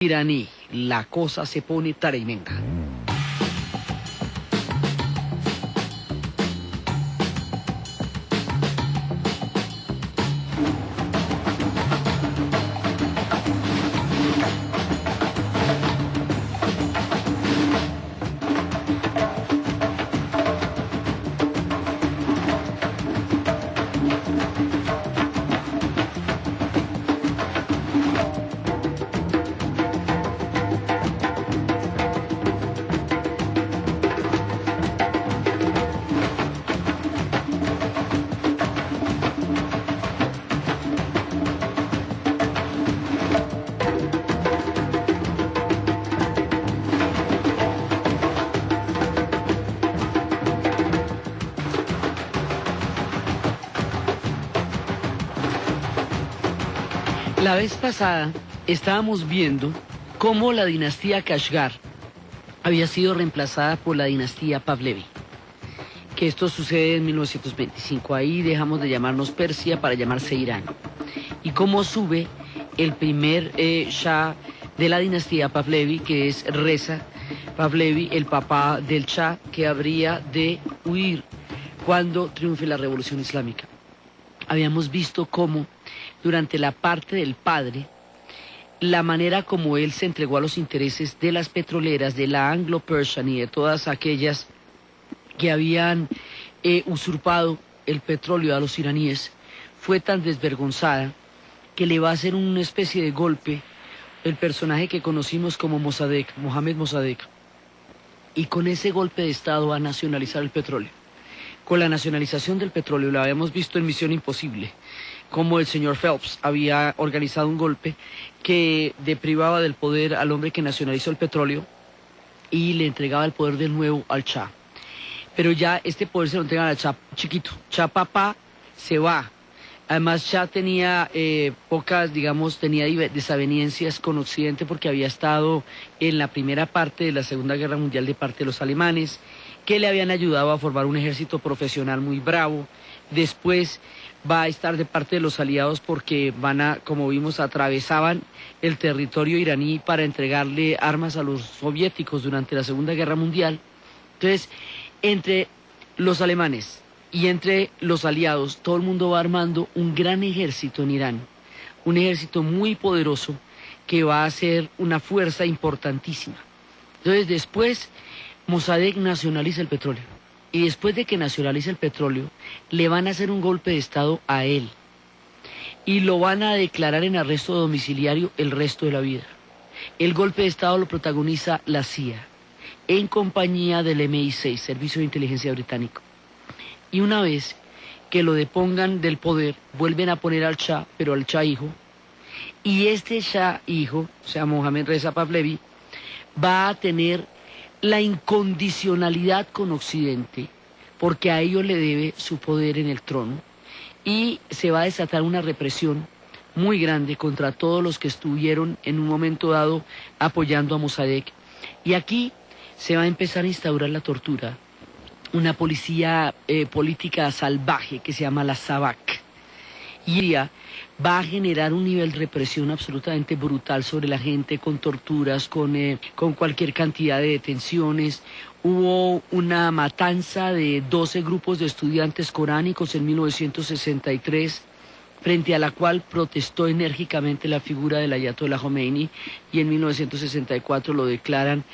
iraní, la cosa se pone tremenda. La vez pasada estábamos viendo cómo la dinastía Kashgar había sido reemplazada por la dinastía Pahlavi, que esto sucede en 1925. Ahí dejamos de llamarnos Persia para llamarse Irán. Y cómo sube el primer Shah de la dinastía Pahlavi, que es Reza Pahlavi, el papá del Shah, que habría de huir cuando triunfe la revolución islámica. Habíamos visto cómo durante la parte del padre, la manera como él se entregó a los intereses de las petroleras, de la Anglo-Persian y de todas aquellas que habían usurpado el petróleo a los iraníes, fue tan desvergonzada que le va a hacer una especie de golpe el personaje que conocimos como Mossadegh, Mohammad Mossadegh, y con ese golpe de Estado va a nacionalizar el petróleo. Con la nacionalización del petróleo, lo habíamos visto en Misión Imposible, como el señor Phelps había organizado un golpe que deprivaba del poder al hombre que nacionalizó el petróleo y le entregaba el poder de nuevo al Shah. Pero ya este poder se lo entregan al Shah chiquito. Shah papá se va. Además Shah tenía pocas, digamos, tenía desavenencias con Occidente porque había estado en la primera parte de la Segunda Guerra Mundial de parte de los alemanes, que le habían ayudado a formar un ejército profesional muy bravo. Después va a estar de parte de los aliados porque como vimos, atravesaban el territorio iraní para entregarle armas a los soviéticos durante la Segunda Guerra Mundial. Entonces, entre los alemanes y entre los aliados, todo el mundo va armando un gran ejército en Irán, un ejército muy poderoso que va a ser una fuerza importantísima. Entonces, después, Mossadegh nacionaliza el petróleo. Y después de que nacionalice el petróleo, le van a hacer un golpe de Estado a él. Y lo van a declarar en arresto domiciliario el resto de la vida. El golpe de Estado lo protagoniza la CIA, en compañía del MI6, Servicio de Inteligencia Británico. Y una vez que lo depongan del poder, vuelven a poner al Shah, pero al Shah hijo. Y este Shah hijo, o sea, Mohammad Reza Pahlavi, va a tener la incondicionalidad con Occidente, porque a ellos le debe su poder en el trono, y se va a desatar una represión muy grande contra todos los que estuvieron en un momento dado apoyando a Mossadegh. Y aquí se va a empezar a instaurar la tortura, una policía política salvaje que se llama la SAVAK, y ella va a generar un nivel de represión absolutamente brutal sobre la gente, con torturas, con cualquier cantidad de detenciones. Hubo una matanza de 12 grupos de estudiantes coránicos en 1963, frente a la cual protestó enérgicamente la figura del Ayatollah Khomeini, y en 1964 lo declaran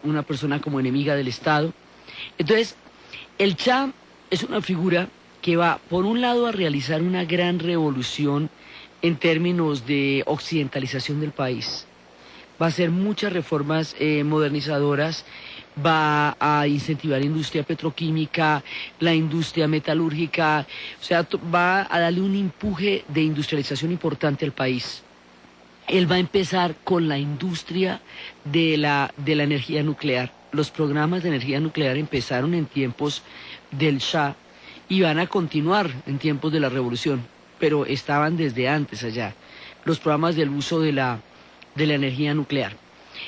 una persona como enemiga del Estado. Entonces, el Shah es una figura que va, por un lado, a realizar una gran revolución en términos de occidentalización del país. Va a hacer muchas reformas modernizadoras, va a incentivar la industria petroquímica, la industria metalúrgica, o sea, va a darle un empuje de industrialización importante al país. Él va a empezar con la industria de la energía nuclear. Los programas de energía nuclear empezaron en tiempos del Shah, y van a continuar en tiempos de la revolución, pero estaban desde antes allá, los programas del uso de la energía nuclear.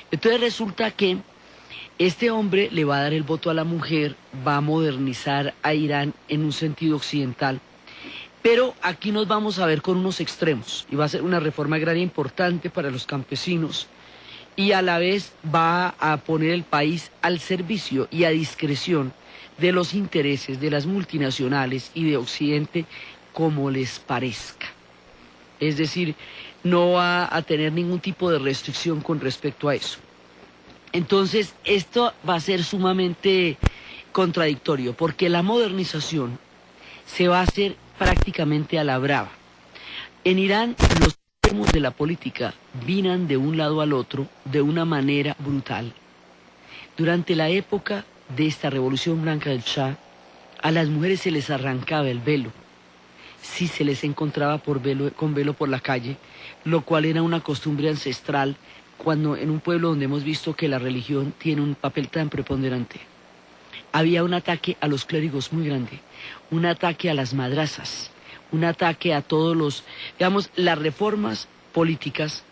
Entonces resulta que este hombre le va a dar el voto a la mujer, va a modernizar a Irán en un sentido occidental, Pero aquí nos vamos a ver con unos extremos y va a ser una reforma agraria importante para los campesinos y a la vez va a poner el país al servicio y a discreción de los intereses de las multinacionales y de Occidente como les parezca. Es decir, no va a tener ningún tipo de restricción con respecto a eso. Entonces, esto va a ser sumamente contradictorio porque la modernización se va a hacer prácticamente a la brava. En Irán, los extremos de la política vinan de un lado al otro de una manera brutal. Durante la época de esta revolución blanca del Shah, a las mujeres se les arrancaba el velo, si se les encontraba con velo por la calle, lo cual era una costumbre ancestral cuando en un pueblo donde hemos visto que la religión tiene un papel tan preponderante. Había un ataque a los clérigos muy grande, un ataque a las madrazas, un ataque a todos los, digamos, las reformas políticas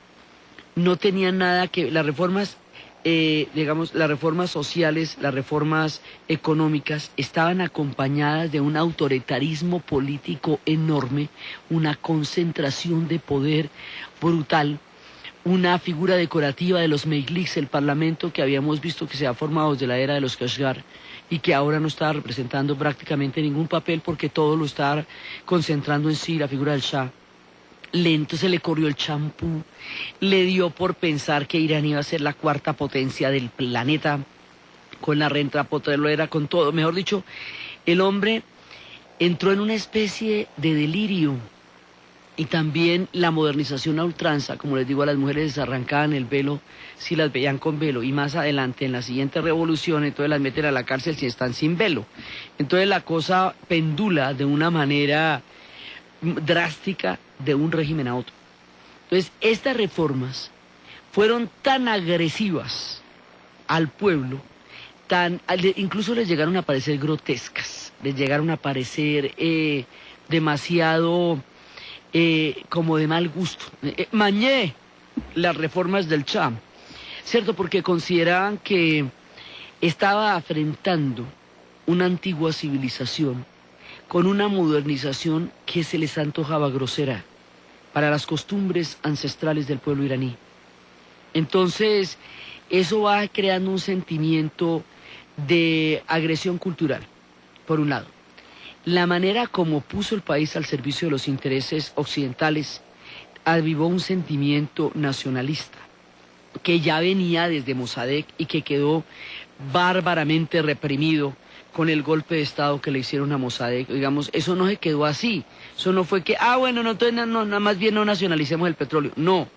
no tenían nada que, las reformas, digamos, las reformas sociales, las reformas económicas estaban acompañadas de un autoritarismo político enorme, una concentración de poder brutal, una figura decorativa de los Mejlis, el parlamento que habíamos visto que se ha formado desde la era de los Kashgar y que ahora no estaba representando prácticamente ningún papel porque todo lo estaba concentrando en sí, la figura del Shah. Entonces le corrió el champú, le dio por pensar que Irán iba a ser la cuarta potencia del planeta, con la renta petrolera, con todo. Mejor dicho, el hombre entró en una especie de delirio. Y también la modernización a ultranza, como les digo, a las mujeres les arrancaban el velo si las veían con velo. Y más adelante, en la siguiente revolución, entonces las meten a la cárcel si están sin velo. Entonces la cosa pendula de una manera drástica de un régimen a otro. Entonces estas reformas fueron tan agresivas al pueblo, incluso les llegaron a parecer grotescas, les llegaron a parecer demasiado... como de mal gusto. Mañé las reformas del Shah, ¿cierto? Porque consideraban que estaba afrentando una antigua civilización con una modernización que se les antojaba grosera para las costumbres ancestrales del pueblo iraní. Entonces, eso va creando un sentimiento de agresión cultural, por un lado. La manera como puso el país al servicio de los intereses occidentales avivó un sentimiento nacionalista que ya venía desde Mossadegh y que quedó bárbaramente reprimido con el golpe de Estado que le hicieron a Mossadegh. Digamos, eso no se quedó así. Eso no fue que, bueno, no, entonces no, nada más bien no nacionalicemos el petróleo. No,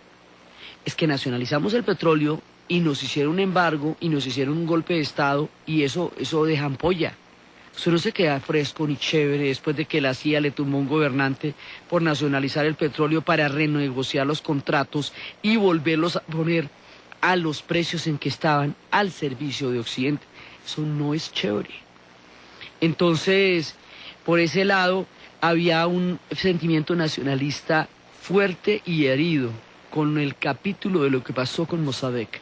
es que nacionalizamos el petróleo y nos hicieron un embargo y nos hicieron un golpe de Estado y eso deja ampolla. Eso no se queda fresco ni chévere después de que la CIA le tumbó un gobernante por nacionalizar el petróleo para renegociar los contratos y volverlos a poner a los precios en que estaban al servicio de Occidente. Eso no es chévere. Entonces, por ese lado, había un sentimiento nacionalista fuerte y herido con el capítulo de lo que pasó con Mossadegh.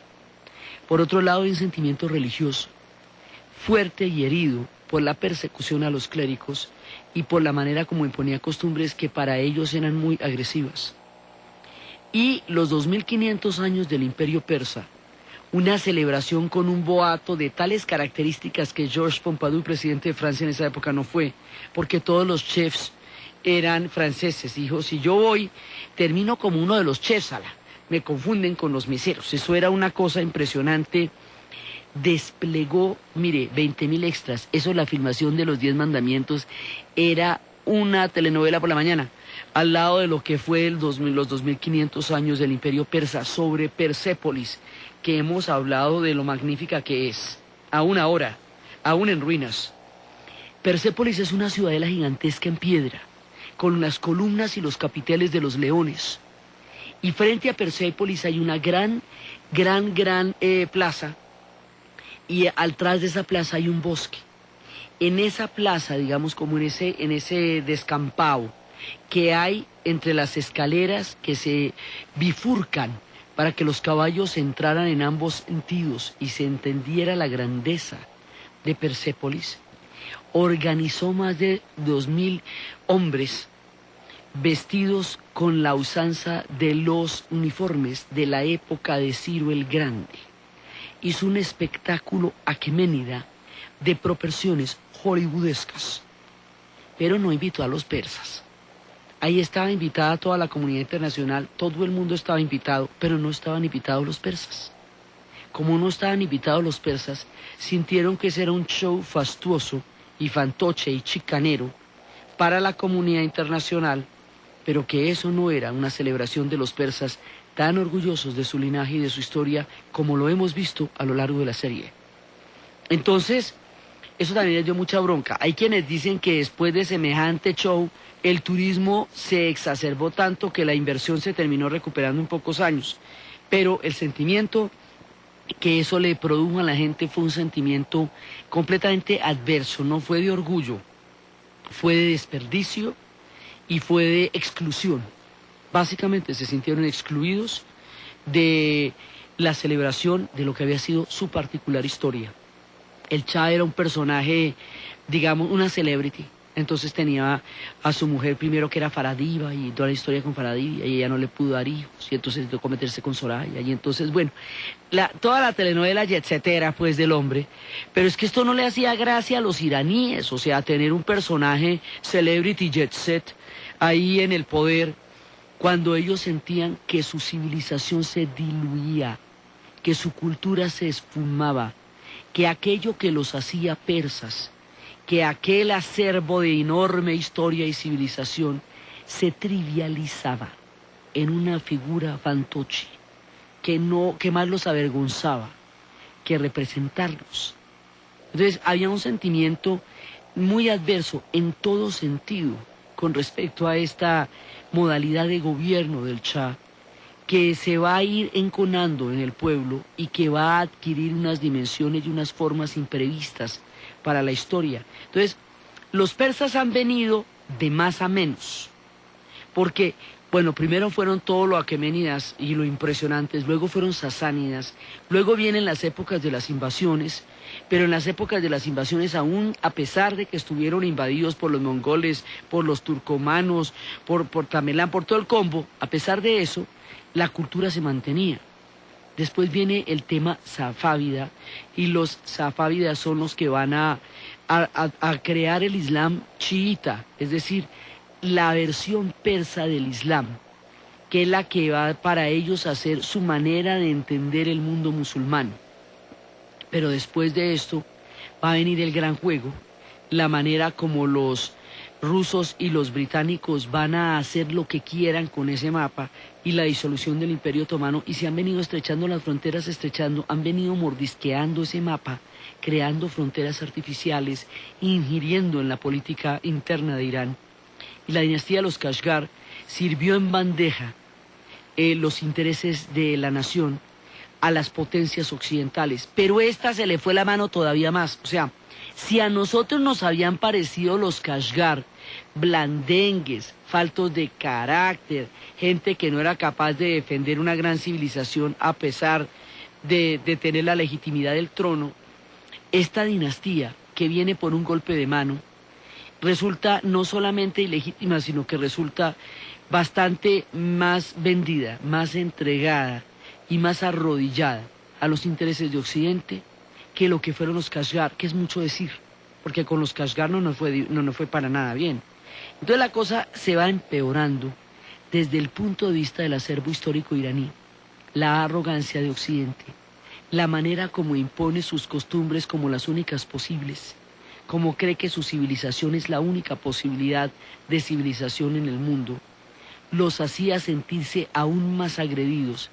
Por otro lado, hay un sentimiento religioso fuerte y herido por la persecución a los clérigos y por la manera como imponía costumbres que para ellos eran muy agresivas. Y los 2500 años del Imperio Persa, una celebración con un boato de tales características que Georges Pompidou, presidente de Francia en esa época, no fue, porque todos los chefs eran franceses. Dijo, si yo voy, termino como uno de los chefs, me confunden con los meseros. Eso era una cosa impresionante. Desplegó, mire, 20.000 extras. Eso, la filmación de los 10 mandamientos, era una telenovela por la mañana, al lado de lo que fue los 2500 años del Imperio Persa, sobre Persépolis, que hemos hablado de lo magnífica que es, aún ahora, aún en ruinas. Persépolis es una ciudadela gigantesca en piedra, con las columnas y los capiteles de los leones. Y frente a Persépolis hay una gran plaza, y atrás de esa plaza hay un bosque. En esa plaza, digamos, como en ese descampado que hay entre las escaleras que se bifurcan para que los caballos entraran en ambos sentidos y se entendiera la grandeza de Persépolis, organizó más de 2000 hombres vestidos con la usanza de los uniformes de la época de Ciro el Grande. Hizo un espectáculo aqueménida de proporciones hollywoodescas, pero no invitó a los persas. Ahí estaba invitada toda la comunidad internacional, todo el mundo estaba invitado, pero no estaban invitados los persas. Como no estaban invitados los persas, sintieron que ese era un show fastuoso y fantoche y chicanero para la comunidad internacional, pero que eso no era una celebración de los persas tan orgullosos de su linaje y de su historia como lo hemos visto a lo largo de la serie. Entonces, eso también les dio mucha bronca. Hay quienes dicen que después de semejante show, el turismo se exacerbó tanto que la inversión se terminó recuperando en pocos años, pero el sentimiento que eso le produjo a la gente fue un sentimiento completamente adverso, no fue de orgullo, fue de desperdicio y fue de exclusión. Básicamente se sintieron excluidos de la celebración de lo que había sido su particular historia. El Shah era un personaje, digamos, una celebrity. Entonces tenía a su mujer primero que era Faradiva y toda la historia con Faradiva y ella no le pudo dar hijos y entonces tocó meterse con Soraya y entonces, bueno, toda la telenovela y etcétera, pues, del hombre. Pero es que esto no le hacía gracia a los iraníes, o sea, tener un personaje celebrity jet set ahí en el poder cuando ellos sentían que su civilización se diluía, que su cultura se esfumaba, que aquello que los hacía persas, que aquel acervo de enorme historia y civilización se trivializaba en una figura fantoche que más los avergonzaba que representarlos. Entonces había un sentimiento muy adverso en todo sentido con respecto a esta modalidad de gobierno del Shah, que se va a ir enconando en el pueblo y que va a adquirir unas dimensiones y unas formas imprevistas para la historia. Entonces, los persas han venido de más a menos, porque, bueno, primero fueron todo lo aqueménidas y lo impresionantes, luego fueron sasánidas, luego vienen las épocas de las invasiones, pero en las épocas de las invasiones, aún a pesar de que estuvieron invadidos por los mongoles, por los turcomanos, por Tamerlán, por todo el combo, a pesar de eso, la cultura se mantenía. Después viene el tema safávida, y los safávidas son los que van a crear el Islam chiita, es decir, la versión persa del Islam, que es la que va para ellos a ser su manera de entender el mundo musulmán. Pero después de esto va a venir el gran juego, la manera como los rusos y los británicos van a hacer lo que quieran con ese mapa y la disolución del Imperio Otomano, y se han venido estrechando las fronteras, han venido mordisqueando ese mapa, creando fronteras artificiales, ingiriendo en la política interna de Irán. Y la dinastía de los Kashgar sirvió en bandeja los intereses de la nación a las potencias occidentales, pero esta se le fue la mano todavía más. O sea, si a nosotros nos habían parecido los Kashgar blandengues, faltos de carácter, gente que no era capaz de defender una gran civilización a pesar de tener la legitimidad del trono, esta dinastía que viene por un golpe de mano resulta no solamente ilegítima, sino que resulta bastante más vendida, más entregada y más arrodillada a los intereses de Occidente que lo que fueron los Kashgar, que es mucho decir, porque con los Kashgar no nos fue para nada bien. Entonces la cosa se va empeorando desde el punto de vista del acervo histórico iraní, la arrogancia de Occidente, la manera como impone sus costumbres como las únicas posibles, como cree que su civilización es la única posibilidad de civilización en el mundo, los hacía sentirse aún más agredidos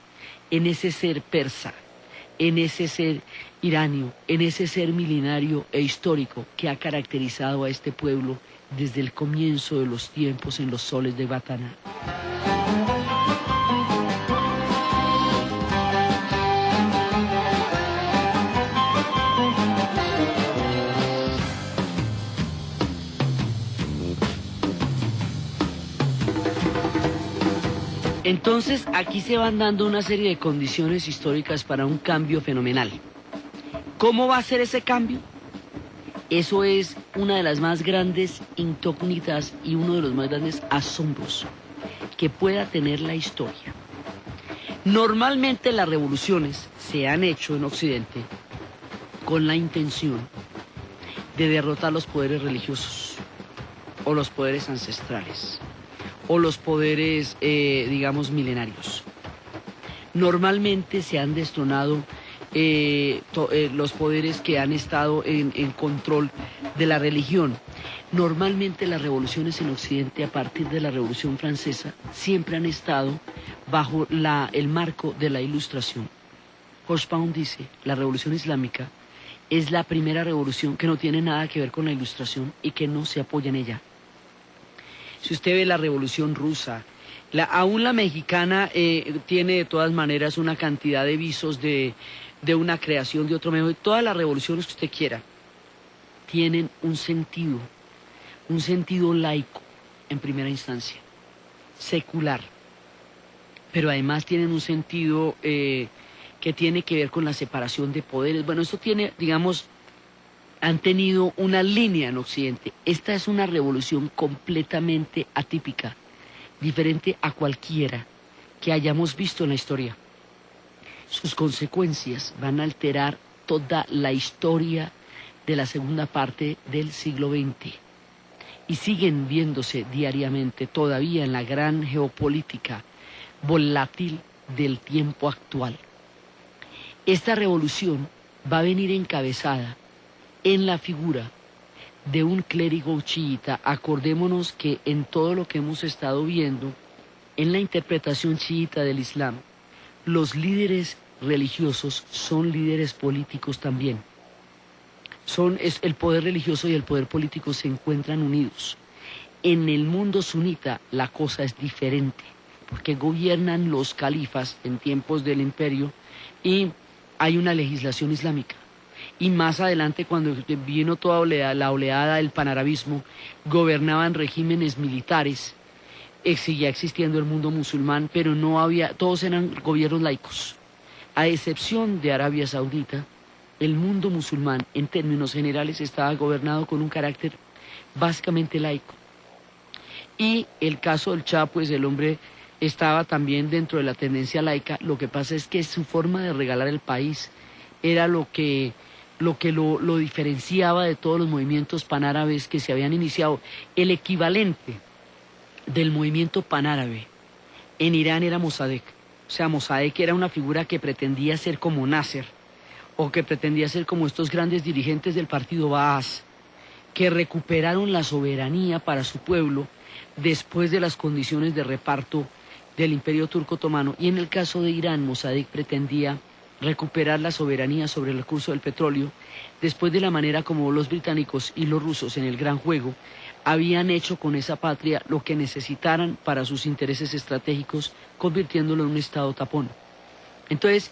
en ese ser persa, en ese ser iranio, en ese ser milenario e histórico que ha caracterizado a este pueblo desde el comienzo de los tiempos en los soles de Batana. Entonces, aquí se van dando una serie de condiciones históricas para un cambio fenomenal. ¿Cómo va a ser ese cambio? Eso es una de las más grandes incógnitas y uno de los más grandes asombros que pueda tener la historia. Normalmente las revoluciones se han hecho en Occidente con la intención de derrotar los poderes religiosos o los poderes ancestrales o los poderes, digamos, milenarios. Normalmente se han destronado los poderes que han estado en control de la religión. Normalmente las revoluciones en Occidente, a partir de la Revolución Francesa, siempre han estado bajo el marco de la Ilustración. Hobsbawm dice, la Revolución Islámica es la primera revolución que no tiene nada que ver con la Ilustración y que no se apoya en ella. Si usted ve la Revolución Rusa, aún la mexicana tiene de todas maneras una cantidad de visos de una creación de otro medio. Todas las revoluciones que usted quiera tienen un sentido laico en primera instancia, secular, pero además tienen un sentido que tiene que ver con la separación de poderes. Bueno, esto tiene, digamos, han tenido una línea en Occidente. Esta es una revolución completamente atípica, diferente a cualquiera que hayamos visto en la historia. Sus consecuencias van a alterar toda la historia de la segunda parte del siglo XX y siguen viéndose diariamente todavía en la gran geopolítica volátil del tiempo actual. Esta revolución va a venir encabezada en la figura de un clérigo chiita. Acordémonos que en todo lo que hemos estado viendo, en la interpretación chiita del Islam, los líderes religiosos son líderes políticos también. El poder religioso y el poder político se encuentran unidos. En el mundo sunita la cosa es diferente, porque gobiernan los califas en tiempos del imperio y hay una legislación islámica. Y más adelante, cuando vino toda la oleada del panarabismo, gobernaban regímenes militares. Seguía existiendo el mundo musulmán, pero no había, todos eran gobiernos laicos. A excepción de Arabia Saudita, el mundo musulmán en términos generales estaba gobernado con un carácter básicamente laico. Y el caso del Shah, pues el hombre estaba también dentro de la tendencia laica. Lo que pasa es que su forma de regalar el país era lo diferenciaba de todos los movimientos panárabes que se habían iniciado. El equivalente del movimiento panárabe en Irán era Mossadegh. O sea, Mossadegh era una figura que pretendía ser como Nasser, o que pretendía ser como estos grandes dirigentes del partido Baas, que recuperaron la soberanía para su pueblo después de las condiciones de reparto del Imperio Turco Otomano. Y en el caso de Irán, Mossadegh pretendía recuperar la soberanía sobre el recurso del petróleo, después de la manera como los británicos y los rusos en el Gran Juego habían hecho con esa patria lo que necesitaran para sus intereses estratégicos, convirtiéndolo en un estado tapón. Entonces,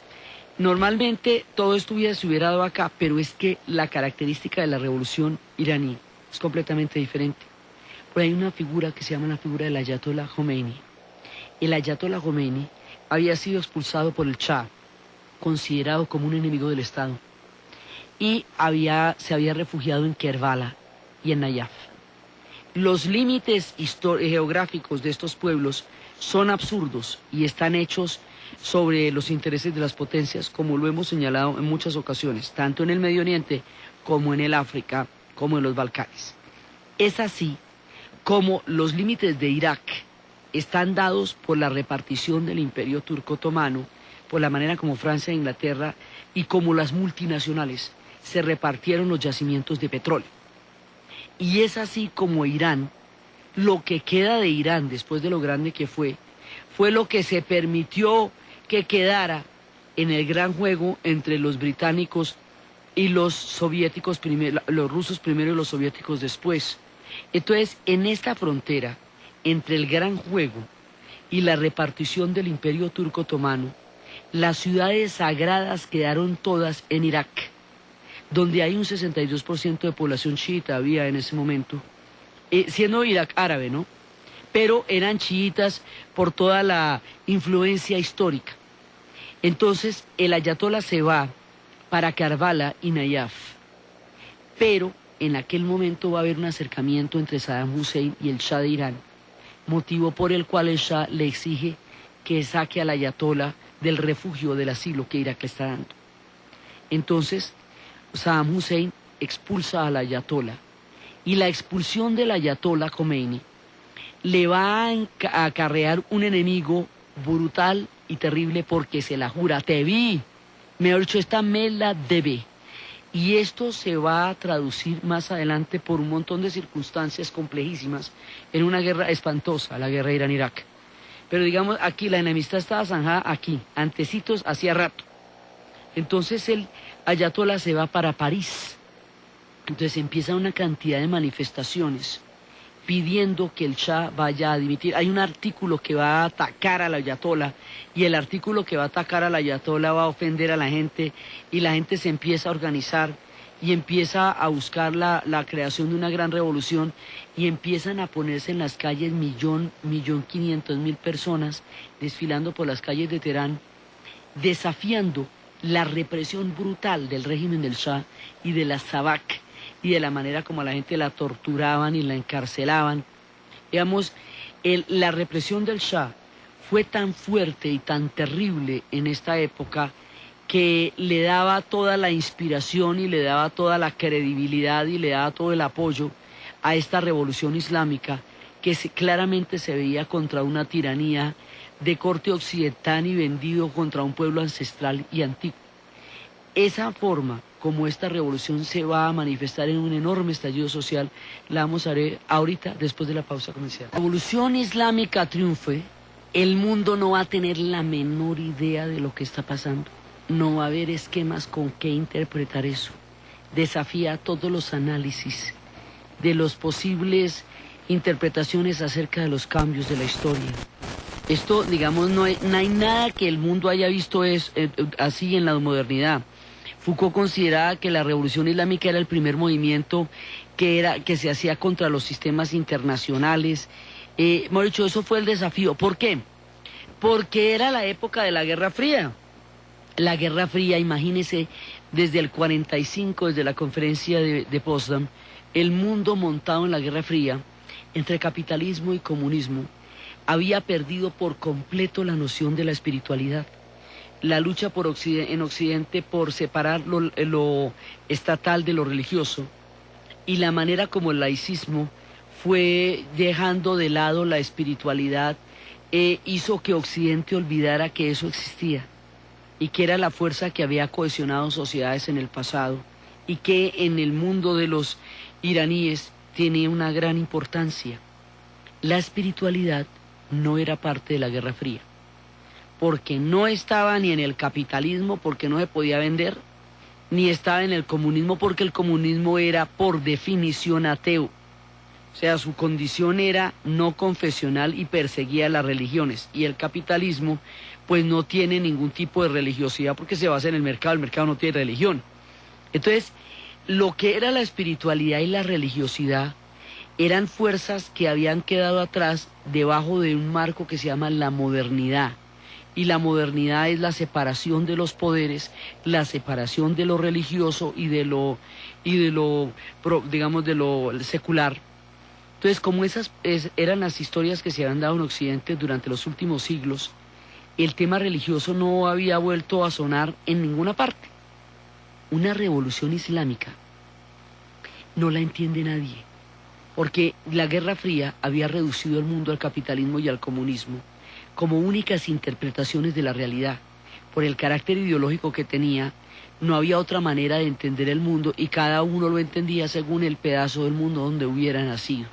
normalmente todo esto se hubiera dado acá, pero es que la característica de la revolución iraní es completamente diferente. Pero hay una figura que se llama la figura del Ayatollah Khomeini. El Ayatollah Khomeini había sido expulsado por el Shah, considerado como un enemigo del Estado, y se había refugiado en Kerbala y en Nayaf. Los límites geográficos de estos pueblos son absurdos y están hechos sobre los intereses de las potencias, como lo hemos señalado en muchas ocasiones, tanto en el Medio Oriente como en el África, como en los Balcanes. Es así como los límites de Irak están dados por la repartición del Imperio Turco Otomano, por la manera como Francia e Inglaterra y como las multinacionales se repartieron los yacimientos de petróleo. Y es así como Irán, lo que queda de Irán después de lo grande que fue lo que se permitió que quedara en el gran juego entre los británicos y los soviéticos primero, los rusos primero y los soviéticos después. Entonces, en esta frontera entre el gran juego y la repartición del Imperio Turco Otomano, las ciudades sagradas quedaron todas en Irak, donde hay un 62% de población chiita había en ese momento, siendo Irak árabe, ¿no? Pero eran chiitas por toda la influencia histórica. Entonces el ayatollah se va para Karbala y Nayaf, pero en aquel momento va a haber un acercamiento entre Saddam Hussein y el Shah de Irán, motivo por el cual el Shah le exige que saque al ayatolá del refugio, del asilo que Irak le está dando. Entonces, Saddam Hussein expulsa al ayatolá, y la expulsión del ayatolá Khomeini le va a acarrear un enemigo brutal y terrible, porque se la jura: te vi, mejor dicho, esta me la debe. Y esto se va a traducir más adelante por un montón de circunstancias complejísimas en una guerra espantosa, la guerra Irán-Irak. Pero digamos, aquí la enemistad estaba zanjada aquí, antecitos, hacía rato. Entonces el ayatolá se va para París. Entonces empieza una cantidad de manifestaciones pidiendo que el Shah vaya a dimitir. Hay un artículo que va a atacar al ayatolá, y el artículo que va a atacar al ayatolá va a ofender a la gente, y la gente se empieza a organizar y empieza a buscar la creación de una gran revolución, y empiezan a ponerse en las calles 1.500.000 personas desfilando por las calles de Teherán, desafiando la represión brutal del régimen del Shah y de la SAVAK, y de la manera como a la gente la torturaban y la encarcelaban. Digamos, la represión del Shah fue tan fuerte y tan terrible en esta época que le daba toda la inspiración y le daba toda la credibilidad y le daba todo el apoyo a esta revolución islámica, que claramente se veía contra una tiranía de corte occidental y vendido contra un pueblo ancestral y antiguo. Esa forma como esta revolución se va a manifestar en un enorme estallido social, la vamos a ver ahorita, después de la pausa comercial. La revolución islámica triunfe, el mundo no va a tener la menor idea de lo que está pasando. No va a haber esquemas con qué interpretar eso. Desafía todos los análisis de los posibles interpretaciones acerca de los cambios de la historia. Esto, digamos, no hay nada que el mundo haya visto así en la modernidad. Foucault consideraba que la revolución islámica era el primer movimiento que se hacía contra los sistemas internacionales. Hemos dicho, eso fue el desafío. ¿Por qué? Porque era la época de la Guerra Fría. La Guerra Fría, imagínense, desde el 45, desde la conferencia de Potsdam, el mundo montado en la Guerra Fría, entre capitalismo y comunismo, había perdido por completo la noción de la espiritualidad. La lucha en Occidente por separar lo estatal de lo religioso, y la manera como el laicismo fue dejando de lado la espiritualidad, hizo que Occidente olvidara que eso existía, y que era la fuerza que había cohesionado sociedades en el pasado, y que en el mundo de los iraníes tiene una gran importancia. La espiritualidad no era parte de la Guerra Fría, porque no estaba ni en el capitalismo, porque no se podía vender, ni estaba en el comunismo, porque el comunismo era por definición ateo. O sea, su condición era no confesional y perseguía las religiones. Y el capitalismo, pues no tiene ningún tipo de religiosidad porque se basa en el mercado no tiene religión. Entonces, lo que era la espiritualidad y la religiosidad eran fuerzas que habían quedado atrás debajo de un marco que se llama la modernidad. Y la modernidad es la separación de los poderes, la separación de lo religioso y de lo digamos, de lo secular. Entonces, como esas eran las historias que se habían dado en Occidente durante los últimos siglos, el tema religioso no había vuelto a sonar en ninguna parte. Una revolución islámica no la entiende nadie, porque la Guerra Fría había reducido el mundo al capitalismo y al comunismo como únicas interpretaciones de la realidad. Por el carácter ideológico que tenía, no había otra manera de entender el mundo, y cada uno lo entendía según el pedazo del mundo donde hubiera nacido.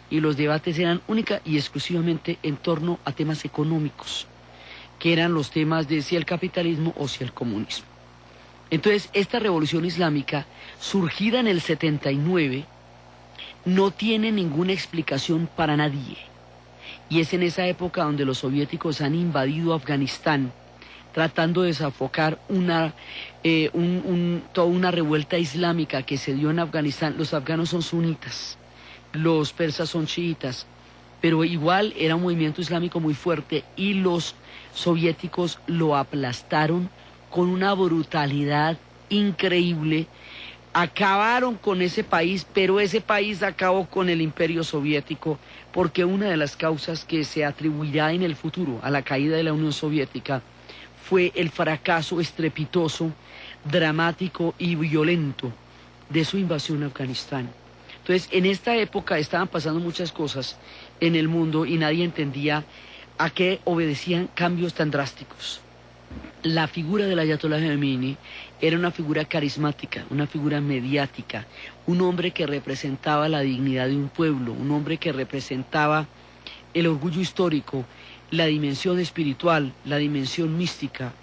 Y los debates eran única y exclusivamente en torno a temas económicos, que eran los temas de si el capitalismo o si el comunismo. Entonces, esta revolución islámica, surgida en el 79, no tiene ninguna explicación para nadie. Y es en esa época donde los soviéticos han invadido Afganistán, tratando de sofocar toda una revuelta islámica que se dio en Afganistán. Los afganos son sunitas, los persas son chiitas, pero igual era un movimiento islámico muy fuerte, y los soviéticos lo aplastaron con una brutalidad increíble, acabaron con ese país, pero ese país acabó con el Imperio Soviético, porque una de las causas que se atribuirá en el futuro a la caída de la Unión Soviética fue el fracaso estrepitoso, dramático y violento de su invasión a Afganistán. Entonces, en esta época estaban pasando muchas cosas en el mundo y nadie entendía a qué obedecían cambios tan drásticos. La figura del Ayatollah Khomeini era una figura carismática, una figura mediática, un hombre que representaba la dignidad de un pueblo, un hombre que representaba el orgullo histórico, la dimensión espiritual, la dimensión mística.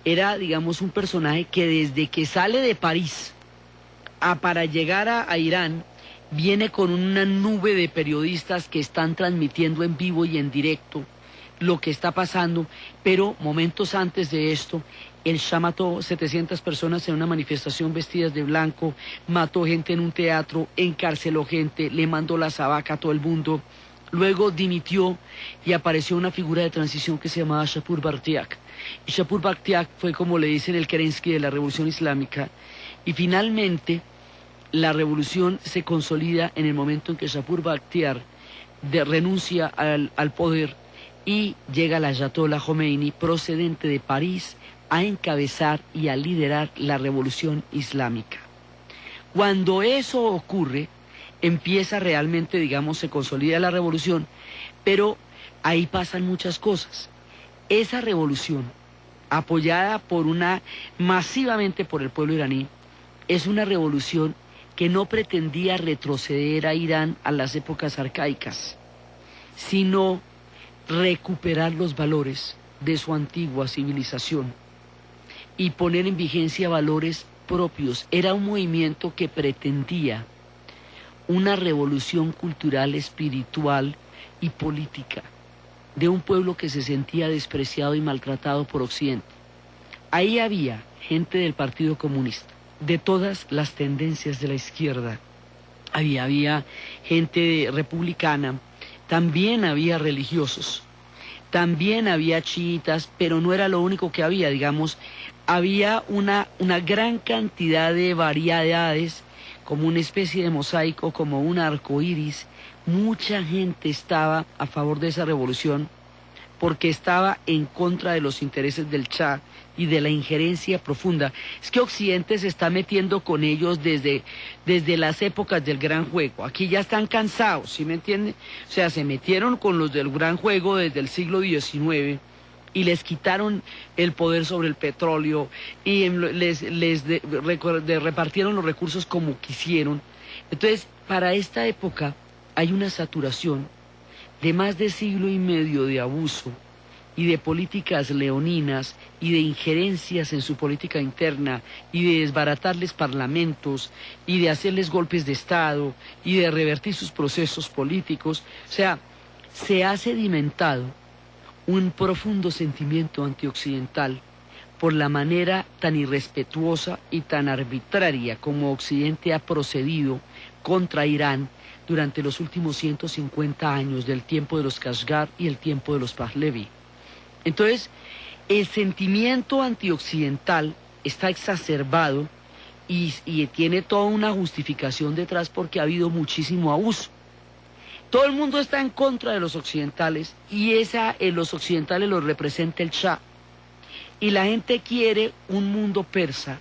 Era, digamos, un personaje que desde que sale de París para llegar a Irán, viene con una nube de periodistas que están transmitiendo en vivo y en directo lo que está pasando, pero momentos antes de esto, el Shah mató 700 personas en una manifestación vestidas de blanco, mató gente en un teatro, encarceló gente, le mandó la sabaca a todo el mundo, luego dimitió y apareció una figura de transición que se llamaba Shapur Bakhtiar. Y Shapur Bakhtiar fue, como le dicen, el Kerensky de la Revolución Islámica, y finalmente la revolución se consolida en el momento en que Shapur Bakhtiar renuncia al poder y llega el Ayatollah Khomeini, procedente de París, a encabezar y a liderar la revolución islámica. Cuando eso ocurre, empieza realmente, digamos, se consolida la revolución, pero ahí pasan muchas cosas. Esa revolución, apoyada masivamente por el pueblo iraní, es una revolución que no pretendía retroceder a Irán a las épocas arcaicas, sino recuperar los valores de su antigua civilización y poner en vigencia valores propios. Era un movimiento que pretendía una revolución cultural, espiritual y política de un pueblo que se sentía despreciado y maltratado por Occidente. Ahí había gente del Partido Comunista, de todas las tendencias de la izquierda. Había gente republicana, también había religiosos, también había chiitas, pero no era lo único que había, digamos, había una gran cantidad de variedades, como una especie de mosaico, como un arco iris. Mucha gente estaba a favor de esa revolución porque estaba en contra de los intereses del Shah y de la injerencia profunda. Es que Occidente se está metiendo con ellos desde las épocas del Gran Juego. Aquí ya están cansados, ¿sí me entiende? O sea, se metieron con los del Gran Juego desde el siglo XIX y les quitaron el poder sobre el petróleo y repartieron los recursos como quisieron. Entonces, para esta época hay una saturación de más de siglo y medio de abuso y de políticas leoninas y de injerencias en su política interna y de desbaratarles parlamentos y de hacerles golpes de Estado y de revertir sus procesos políticos. O sea, se ha sedimentado un profundo sentimiento antioccidental por la manera tan irrespetuosa y tan arbitraria como Occidente ha procedido contra Irán durante los últimos 150 años del tiempo de los Kashgar y el tiempo de los Pahlavi. Entonces, el sentimiento antioccidental está exacerbado y tiene toda una justificación detrás porque ha habido muchísimo abuso. Todo el mundo está en contra de los occidentales y los occidentales los representa el Shah. Y la gente quiere un mundo persa,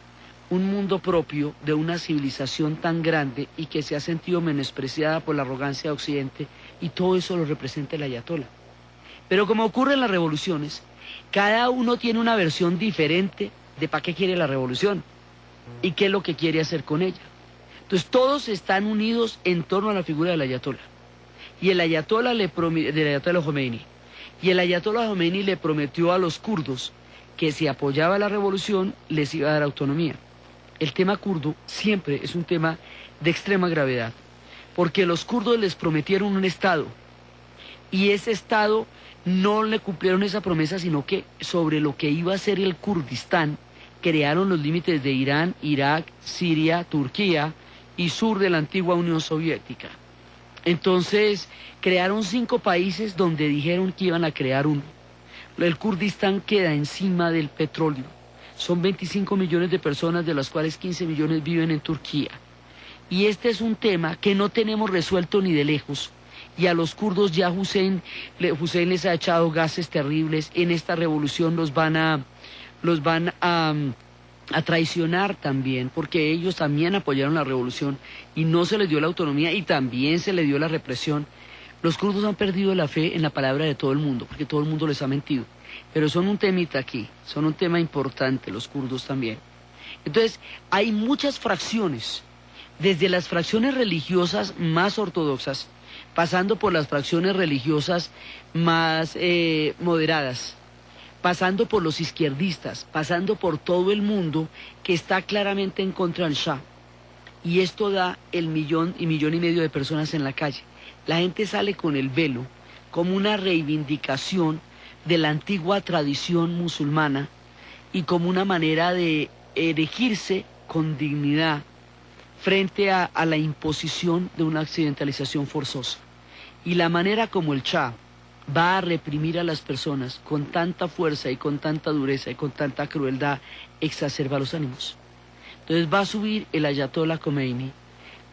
un mundo propio de una civilización tan grande y que se ha sentido menospreciada por la arrogancia de Occidente, y todo eso lo representa el Ayatollah. Pero como ocurre en las revoluciones, cada uno tiene una versión diferente de para qué quiere la revolución y qué es lo que quiere hacer con ella. Entonces todos están unidos en torno a la figura del Ayatollah. Y el Ayatollah del Ayatollah Khomeini. Y el Ayatollah Khomeini le prometió a los kurdos que si apoyaba la revolución les iba a dar autonomía. El tema kurdo siempre es un tema de extrema gravedad, porque los kurdos les prometieron un Estado, y ese Estado no le cumplieron esa promesa, sino que sobre lo que iba a ser el Kurdistán, crearon los límites de Irán, Irak, Siria, Turquía y sur de la antigua Unión Soviética. Entonces, crearon 5 países donde dijeron que iban a crear uno. El Kurdistán queda encima del petróleo. Son 25 millones de personas, de las cuales 15 millones viven en Turquía. Y este es un tema que no tenemos resuelto ni de lejos. Y a los kurdos ya Hussein les ha echado gases terribles. En esta revolución los van a traicionar también, porque ellos también apoyaron la revolución y no se les dio la autonomía y también se les dio la represión. Los kurdos han perdido la fe en la palabra de todo el mundo, porque todo el mundo les ha mentido. Pero son un temita aquí, son un tema importante los kurdos también. Entonces, hay muchas fracciones, desde las fracciones religiosas más ortodoxas, pasando por las fracciones religiosas más moderadas, pasando por los izquierdistas, pasando por todo el mundo que está claramente en contra del Shah. Y esto da el millón y medio de personas en la calle. La gente sale con el velo como una reivindicación de la antigua tradición musulmana y como una manera de erigirse con dignidad frente a la imposición de una occidentalización forzosa. Y la manera como el Shah va a reprimir a las personas con tanta fuerza y con tanta dureza y con tanta crueldad, exacerba los ánimos. Entonces va a subir el Ayatollah Khomeini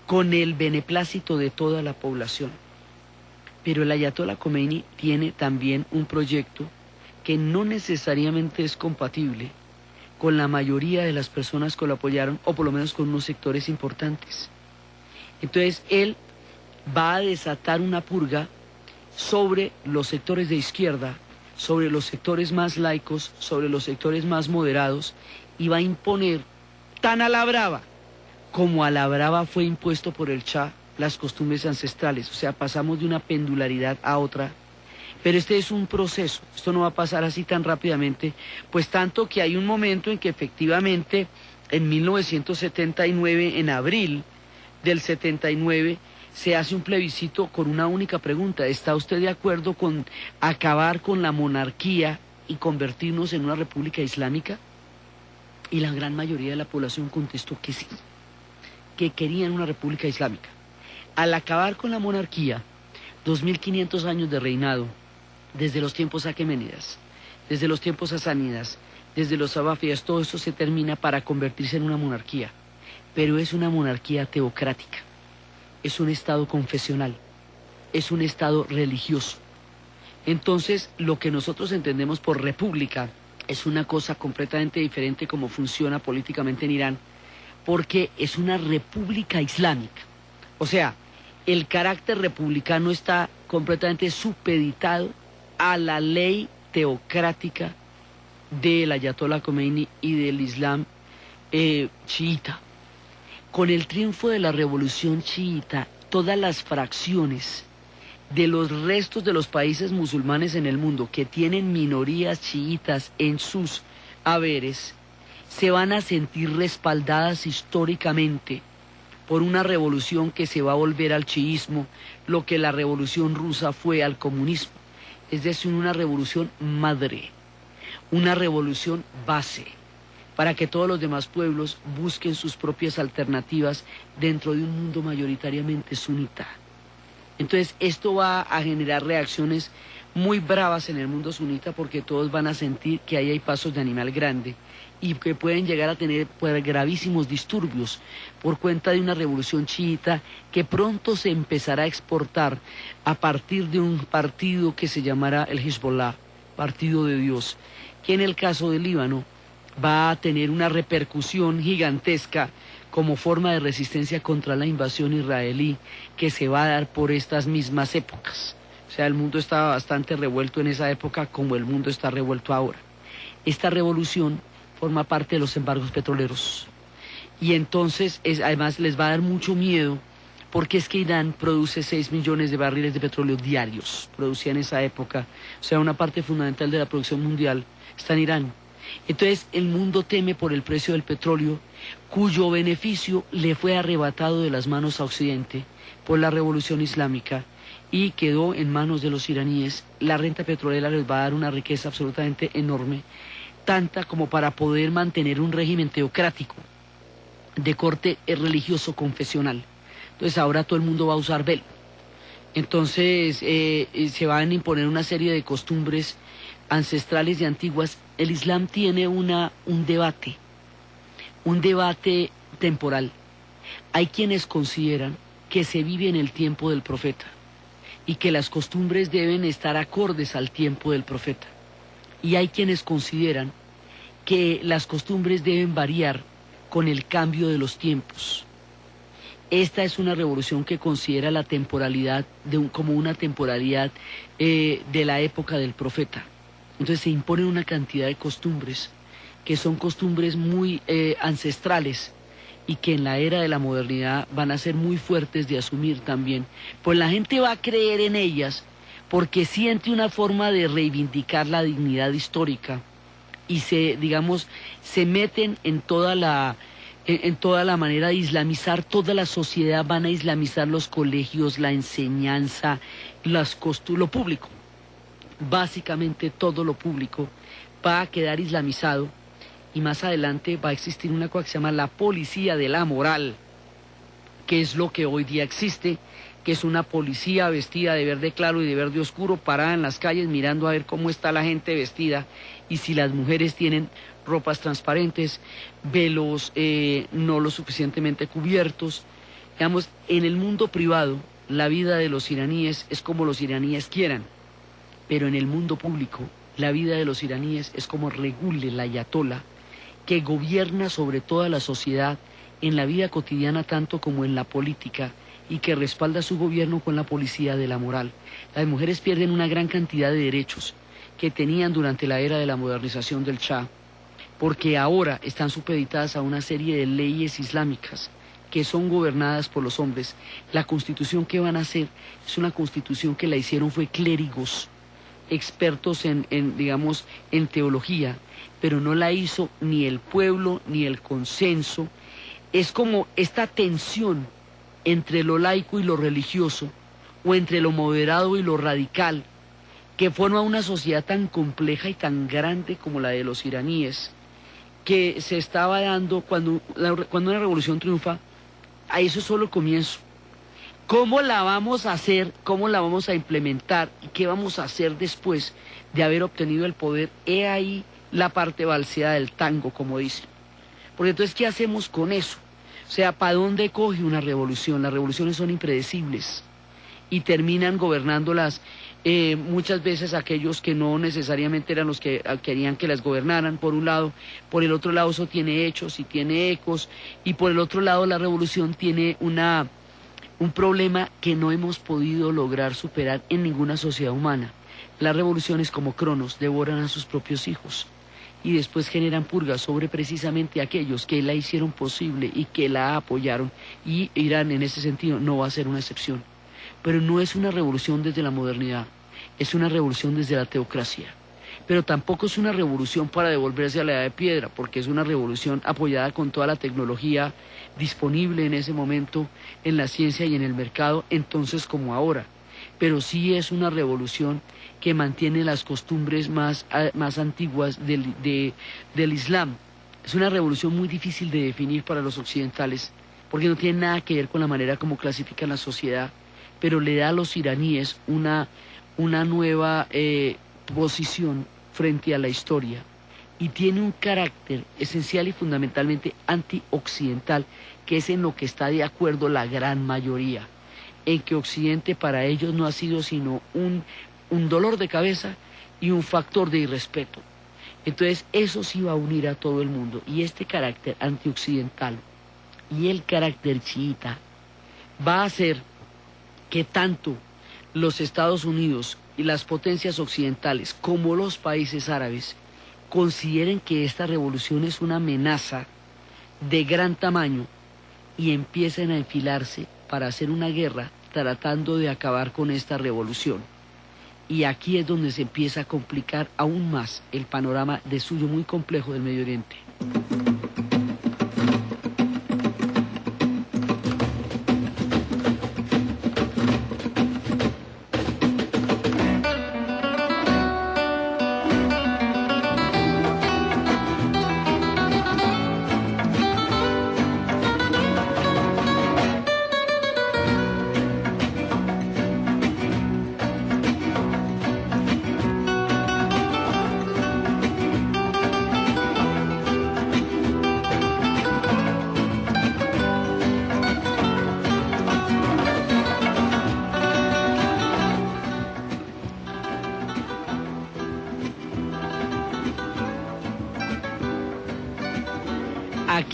con el beneplácito de toda la población. Pero el Ayatollah Khomeini tiene también un proyecto que no necesariamente es compatible con la mayoría de las personas que lo apoyaron, o por lo menos con unos sectores importantes. Entonces él va a desatar una purga sobre los sectores de izquierda, sobre los sectores más laicos, sobre los sectores más moderados, y va a imponer tan a la brava como a la brava fue impuesto por el Shah las costumbres ancestrales. O sea, pasamos de una pendularidad a otra. Pero este es un proceso, esto no va a pasar así tan rápidamente, pues tanto que hay un momento en que efectivamente en 1979, en abril del 79, se hace un plebiscito con una única pregunta: ¿está usted de acuerdo con acabar con la monarquía y convertirnos en una república islámica? Y la gran mayoría de la población contestó que sí, que querían una república islámica. Al acabar con la monarquía, 2500 años de reinado, desde los tiempos aqueménidas, desde los tiempos sasánidas, desde los sabáfidas, todo esto se termina para convertirse en una monarquía, pero es una monarquía teocrática, es un estado confesional, es un estado religioso. Entonces, lo que nosotros entendemos por república es una cosa completamente diferente como funciona políticamente en Irán, porque es una república islámica. O sea, el carácter republicano está completamente supeditado a la ley teocrática del Ayatollah Khomeini y del Islam chiita. Con el triunfo de la revolución chiita, todas las fracciones de los restos de los países musulmanes en el mundo que tienen minorías chiitas en sus haberes, se van a sentir respaldadas históricamente por una revolución que se va a volver al chiismo, lo que la revolución rusa fue al comunismo. Es decir, una revolución madre, una revolución base, para que todos los demás pueblos busquen sus propias alternativas dentro de un mundo mayoritariamente sunita. Entonces esto va a generar reacciones muy bravas en el mundo sunita, porque todos van a sentir que ahí hay pasos de animal grande y que pueden llegar a tener gravísimos disturbios por cuenta de una revolución chiita que pronto se empezará a exportar a partir de un partido que se llamará el Hezbollah, Partido de Dios, que en el caso del Líbano va a tener una repercusión gigantesca como forma de resistencia contra la invasión israelí que se va a dar por estas mismas épocas. O sea, el mundo estaba bastante revuelto en esa época como el mundo está revuelto ahora. Esta revolución forma parte de los embargos petroleros. Y entonces, además, les va a dar mucho miedo, porque es que Irán produce 6 millones de barriles de petróleo diarios, producía en esa época. O sea, una parte fundamental de la producción mundial está en Irán. Entonces, el mundo teme por el precio del petróleo, cuyo beneficio le fue arrebatado de las manos a Occidente por la revolución islámica y quedó en manos de los iraníes. La renta petrolera les va a dar una riqueza absolutamente enorme, tanta como para poder mantener un régimen teocrático de corte religioso confesional. Entonces ahora todo el mundo va a usar velo. Entonces se van a imponer una serie de costumbres ancestrales y antiguas el Islam tiene un debate temporal. Hay quienes consideran que se vive en el tiempo del profeta y que las costumbres deben estar acordes al tiempo del profeta. Y hay quienes consideran que las costumbres deben variar con el cambio de los tiempos. Esta es una revolución que considera la temporalidad como una temporalidad de la época del profeta. Entonces se imponen una cantidad de costumbres que son costumbres muy ancestrales y que en la era de la modernidad van a ser muy fuertes de asumir también. Pues la gente va a creer en ellas porque siente una forma de reivindicar la dignidad histórica y se meten en toda la manera de islamizar toda la sociedad, van a islamizar los colegios, la enseñanza, lo público. Básicamente todo lo público va a quedar islamizado y más adelante va a existir una cosa que se llama la policía de la moral, que es lo que hoy día existe, que es una policía vestida de verde claro y de verde oscuro, parada en las calles mirando a ver cómo está la gente vestida y si las mujeres tienen ropas transparentes, velos no lo suficientemente cubiertos. Digamos, en el mundo privado, la vida de los iraníes es como los iraníes quieran, pero en el mundo público, la vida de los iraníes es como regule la ayatolá, que gobierna sobre toda la sociedad, en la vida cotidiana tanto como en la política, y que respalda su gobierno con la policía de la moral. Las mujeres pierden una gran cantidad de derechos que tenían durante la era de la modernización del Shah, porque ahora están supeditadas a una serie de leyes islámicas que son gobernadas por los hombres. La constitución que van a hacer es una constitución que la hicieron fue clérigos, expertos en teología, pero no la hizo ni el pueblo ni el consenso. Es como esta tensión entre lo laico y lo religioso, o entre lo moderado y lo radical, que forma una sociedad tan compleja y tan grande como la de los iraníes, que se estaba dando cuando una revolución triunfa. A eso es solo el comienzo. ¿Cómo la vamos a hacer? ¿Cómo la vamos a implementar? ¿Y qué vamos a hacer después de haber obtenido el poder? He ahí la parte balseada del tango, como dicen. Porque entonces, ¿qué hacemos con eso? O sea, ¿para dónde coge una revolución? Las revoluciones son impredecibles y terminan gobernándolas muchas veces aquellos que no necesariamente eran los que querían que las gobernaran, por un lado. Por el otro lado, eso tiene hechos y tiene ecos, y por el otro lado, la revolución tiene un problema que no hemos podido lograr superar en ninguna sociedad humana. Las revoluciones, como Cronos, devoran a sus propios hijos y después generan purgas sobre precisamente aquellos que la hicieron posible y que la apoyaron, y Irán en ese sentido no va a ser una excepción. Pero no es una revolución desde la modernidad, es una revolución desde la teocracia. Pero tampoco es una revolución para devolverse a la edad de piedra, porque es una revolución apoyada con toda la tecnología disponible en ese momento en la ciencia y en el mercado, entonces como ahora. Pero sí es una revolución que mantiene las costumbres más antiguas del Islam. Es una revolución muy difícil de definir para los occidentales, porque no tiene nada que ver con la manera como clasifican la sociedad, pero le da a los iraníes una nueva posición frente a la historia, y tiene un carácter esencial y fundamentalmente antioccidental, que es en lo que está de acuerdo la gran mayoría, en que Occidente para ellos no ha sido sino un dolor de cabeza y un factor de irrespeto. Entonces eso sí va a unir a todo el mundo, y este carácter antioccidental y el carácter chiita va a hacer que tanto los Estados Unidos y las potencias occidentales como los países árabes consideren que esta revolución es una amenaza de gran tamaño y empiecen a enfilarse para hacer una guerra tratando de acabar con esta revolución. Y aquí es donde se empieza a complicar aún más el panorama de suyo muy complejo del Medio Oriente.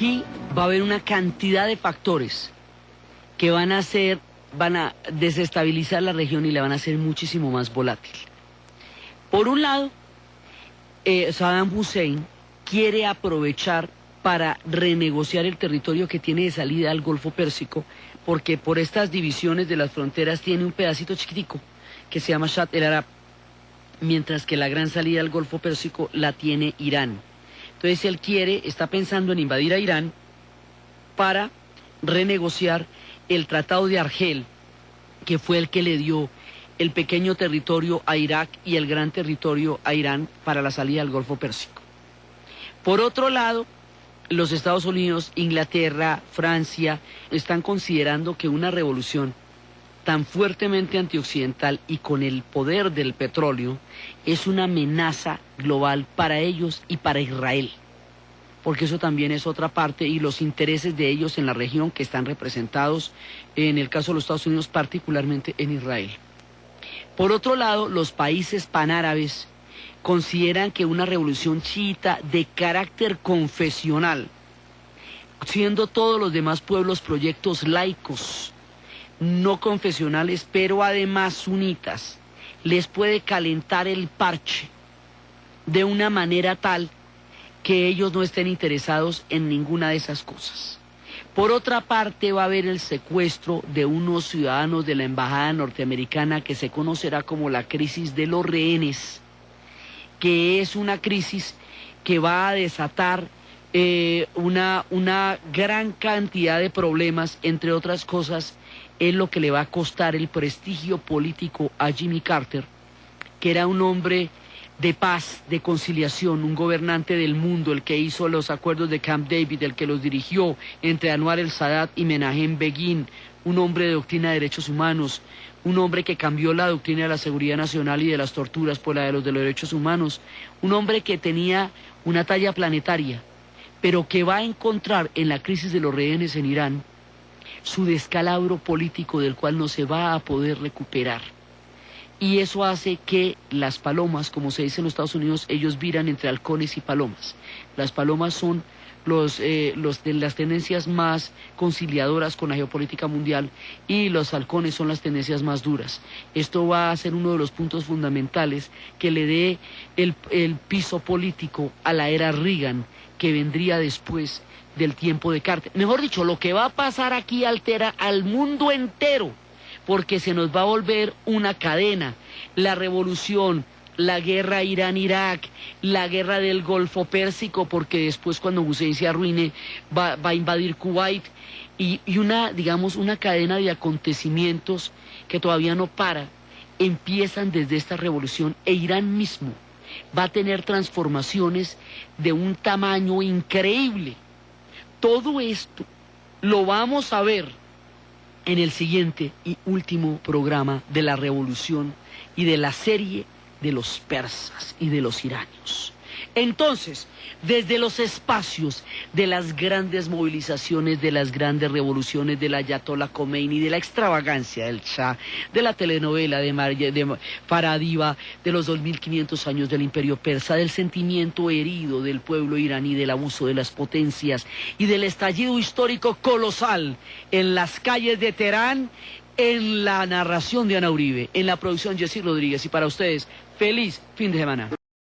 aquí va a haber una cantidad de factores que van a desestabilizar la región y la van a hacer muchísimo más volátil. Por un lado, Saddam Hussein quiere aprovechar para renegociar el territorio que tiene de salida al Golfo Pérsico, porque por estas divisiones de las fronteras tiene un pedacito chiquitico que se llama Shatt el Arab, mientras que la gran salida al Golfo Pérsico la tiene Irán. Entonces él está pensando en invadir a Irán para renegociar el Tratado de Argel, que fue el que le dio el pequeño territorio a Irak y el gran territorio a Irán para la salida al Golfo Pérsico. Por otro lado, los Estados Unidos, Inglaterra, Francia, están considerando que una revolución tan fuertemente antioccidental y con el poder del petróleo es una amenaza global para ellos y para Israel, porque eso también es otra parte, y los intereses de ellos en la región que están representados, en el caso de los Estados Unidos, particularmente en Israel. Por otro lado, los países panárabes consideran que una revolución chiita de carácter confesional, siendo todos los demás pueblos proyectos laicos, no confesionales, pero además sunitas, les puede calentar el parche de una manera tal que ellos no estén interesados en ninguna de esas cosas. Por otra parte, va a haber el secuestro de unos ciudadanos de la embajada norteamericana que se conocerá como la crisis de los rehenes, que es una crisis que va a desatar una gran cantidad de problemas, entre otras cosas, es lo que le va a costar el prestigio político a Jimmy Carter, que era un hombre de paz, de conciliación, un gobernante del mundo, el que hizo los acuerdos de Camp David, el que los dirigió entre Anwar el-Sadat y Menachem Begin, un hombre de doctrina de derechos humanos, un hombre que cambió la doctrina de la seguridad nacional y de las torturas por la de los derechos humanos, un hombre que tenía una talla planetaria, pero que va a encontrar en la crisis de los rehenes en Irán su descalabro político del cual no se va a poder recuperar. Y eso hace que las palomas, como se dice en los Estados Unidos, ellos viran entre halcones y palomas. Las palomas son los de las tendencias más conciliadoras con la geopolítica mundial, y los halcones son las tendencias más duras. Esto va a ser uno de los puntos fundamentales que le dé el piso político a la era Reagan, que vendría después del tiempo de Carter. Mejor dicho, lo que va a pasar aquí altera al mundo entero, porque se nos va a volver una cadena. La revolución, la guerra Irán-Irak, la guerra del Golfo Pérsico, porque después cuando Hussein se arruine va a invadir Kuwait, y una cadena de acontecimientos que todavía no para, empiezan desde esta revolución, e Irán mismo va a tener transformaciones de un tamaño increíble. Todo esto lo vamos a ver en el siguiente y último programa de la revolución y de la serie de los persas y de los iranios. Entonces, desde los espacios de las grandes movilizaciones, de las grandes revoluciones del Ayatollah Khomeini, de la extravagancia del Shah, de la telenovela de Faradiva, de los 2500 años del imperio persa, del sentimiento herido del pueblo iraní, del abuso de las potencias y del estallido histórico colosal en las calles de Teherán, en la narración de Ana Uribe, en la producción Jessy Rodríguez, y para ustedes, feliz fin de semana.